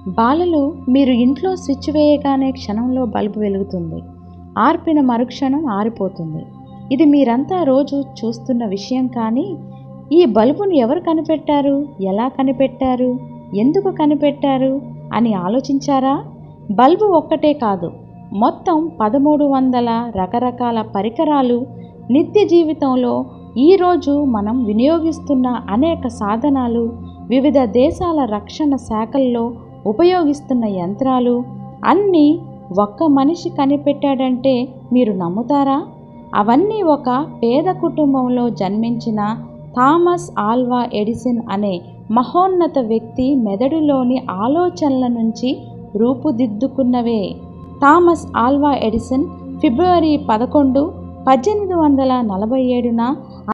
బాలలు, మీరు ఇంట్లో స్విచ్ వేయగానే క్షణంలో బల్బు వెలుగుతుంది, ఆర్పిన మరుక్షణం ఆరిపోతుంది. ఇది మీరంతా రోజు చూస్తున్న విషయం. కానీ ఈ బల్బును ఎవరు కనిపెట్టారు, ఎలా కనిపెట్టారు, ఎందుకు కనిపెట్టారు అని ఆలోచించారా? బల్బు ఒక్కటే కాదు, మొత్తం 1300 రకరకాల పరికరాలు నిత్య జీవితంలో ఈరోజు మనం వినియోగిస్తున్న అనేక సాధనాలు, వివిధ దేశాల రక్షణ శాఖల్లో ఉపయోగిస్తున్న యంత్రాలు అన్నీ ఒక్క మనిషి కనిపెట్టాడంటే మీరు నమ్ముతారా? అవన్నీ ఒక పేద కుటుంబంలో జన్మించిన థామస్ ఆల్వా ఎడిసన్ అనే మహోన్నత వ్యక్తి మెదడులోని ఆలోచనల నుంచి రూపుదిద్దుకున్నవే. థామస్ ఆల్వా ఎడిసన్ ఫిబ్రవరి 11, 1847